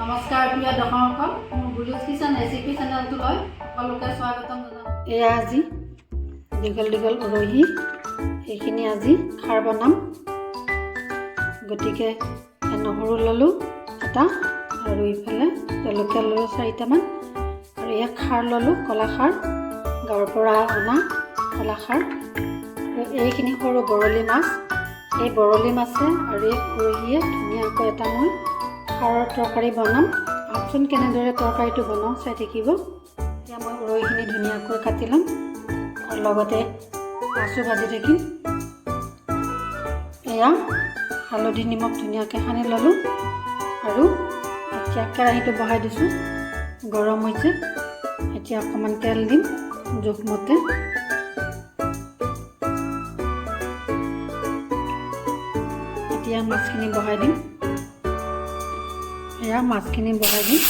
নমস্কাৰ প্ৰিয় দৰ্শকসকল, মোৰ গুৰুজ কিচেন ৰেচিপি চেনেলটোলৈ সকলোকে স্বাগতম জনাওঁ। এয়া আজি দীঘল দীঘল উৰহি, এইখিনি আজি খাৰ বনাম। গতিকে নহৰু ল'লোঁ এটা, আৰু ইফালে জলকীয়া ল'লোঁ 4টামান, আৰু এয়া খাৰ ল'লোঁ, কলা খাৰ, গাঁৱৰ পৰা অনা কলা খাৰ। আৰু এইখিনি সৰু বৰলি মাছ, এই বৰলি মাছে আৰু এই উৰহিয়ে ধুনীয়াকৈ এটা মই খাৰৰ তৰকাৰী বনাম। আহকচোন কেনেদৰে তৰকাৰীটো বনাওঁ চাই থাকিব। এতিয়া মই উৰহিখিনি ধুনীয়াকৈ কাটি ল'ম আৰু লগতে মাছো ভাজি থাকিম। এয়া হালধি নিমখ ধুনীয়াকৈ সানি ল'লোঁ, আৰু এতিয়া কেৰাহীটো বহাই দিছোঁ, গৰম হৈছে। এতিয়া অকণমান তেল দিম জোখমতে। এতিয়া মাছখিনি বহাই দিম। এয়া মাছখিনি বহাই দিম।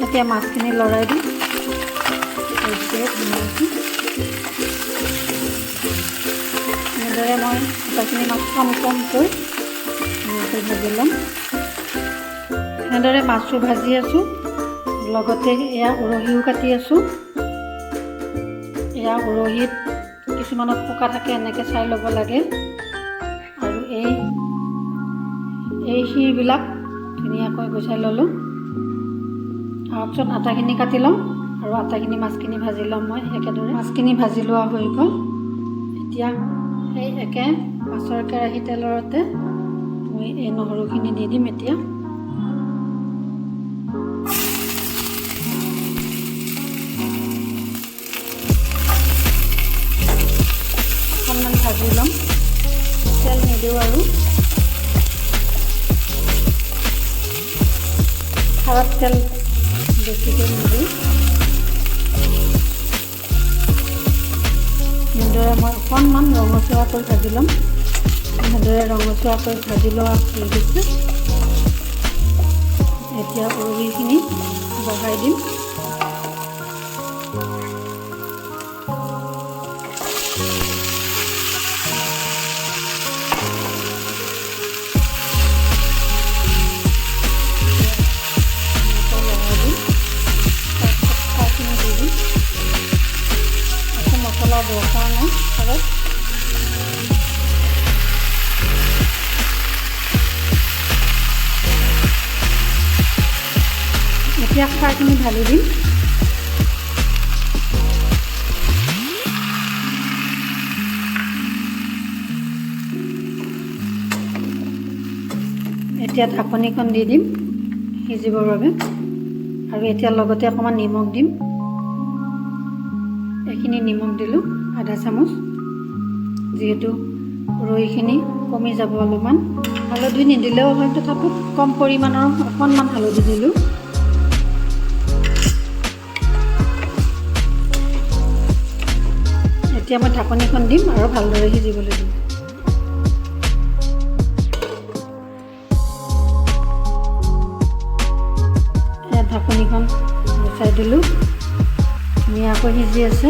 এতিয়া মাছখিনি লৰাই দিম। এনেদৰে মই গোটেইখিনি মাছ কমকৈ ভাজি ল'ম। এনেদৰে মাছো ভাজি আছোঁ, লগতে এয়া উৰহিও কাটি আছোঁ। এয়া উৰহিত কিছুমানত পোকা থাকে, এনেকৈ চাই ল'ব লাগে। আৰু এই শিৰবিলাক ধুনীয়াকৈ গুচাই ল'লোঁ। তাৰপিছত আটাখিনি কাটি ল'ম, আৰু আটাখিনি মাছখিনি ভাজি ল'ম। মই একেদৰে মাছখিনি ভাজি লোৱা হৈ গ'ল। এতিয়া সেই একে মাছৰ কেৰাহী তেলতে মই এই নহৰুখিনি দি দিম। এতিয়া অকণমান ভাজি ল'ম, তেল নিদিওঁ আৰু। খাৰত তেল বেছিকৈ নিদিওঁ। এনেদৰে মই অকণমান ৰঙচুৱাকৈ ভাজি ল'ম। এনেদৰে ৰঙচুৱাকৈ ভাজি লোৱা হৈ গৈছে। এতিয়া উৰহিখিনি বহাই দিম। মছলা দৰকাৰ নাই খাৰত। এতিয়া খাৰখিনি ঢালি দিম। এতিয়া ঢাকনিখন দি দিম সিজিবৰ বাবে, আৰু এতিয়া লগতে অকণমান নিমখ দিম। এইখিনি নিমখ দিলোঁ আধা চামুচ, যিহেতু উৰহিখিনি কমি যাব অলপমান। হালধি নিদিলেও হয়, তথাপিও কম পৰিমাণৰ অকণমান হালধি দিলোঁ। এতিয়া মই ঢাকনিখন দিম আৰু ভালদৰে সিজিবলৈ দিম। ঢাকনিখন গুচাই দিলোঁ, ধুনীয়াকৈ সিজি আছে।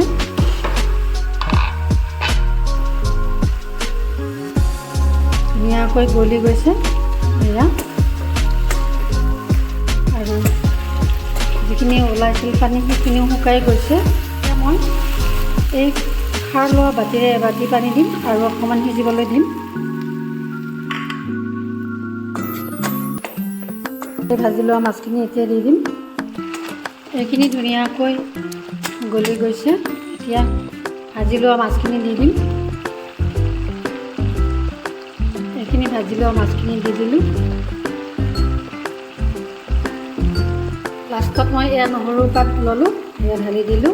ধুনীয়াকৈ গলি গৈছে এয়া, আৰু যিখিনি ওলাইছিল পানী সেইখিনিও শুকাই গৈছে। এতিয়া মই এই খাৰ লোৱা বাতিৰে এবাটি পানী দিম আৰু অকণমান সিজিবলৈ দিম। ভাজি লোৱা মাছখিনি এতিয়া দি দিম। এইখিনি ধুনীয়াকৈ গলি গৈছে। এতিয়া ভাজি লোৱা মাছখিনি দি দিম। এইখিনি ভাজি লোৱা মাছখিনি দি দিলোঁ। লাষ্টত মই এয়া নহৰু পাত ল'লোঁ, এয়া ঢালি দিলোঁ।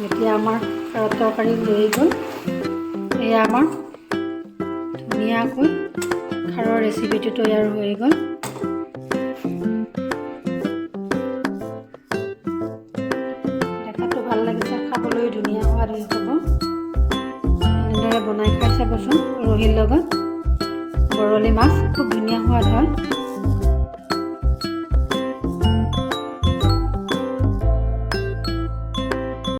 এতিয়া আমাৰ খাৰৰ তৰকাৰী হৈ গ'ল। এয়া আমাৰ ধুনীয়াকৈ খাৰৰ ৰেচিপিটো তৈয়াৰ হৈ গ'ল। দেখাটো ভাল লাগিছে, খাবলৈ ধুনীয়া সোৱাদ হৈ হ'ব। এনেদৰে বনাই খাই চাবচোন। উৰহিৰ লগত বৰলি মাছ খুব ধুনীয়া সোৱাদ হয়।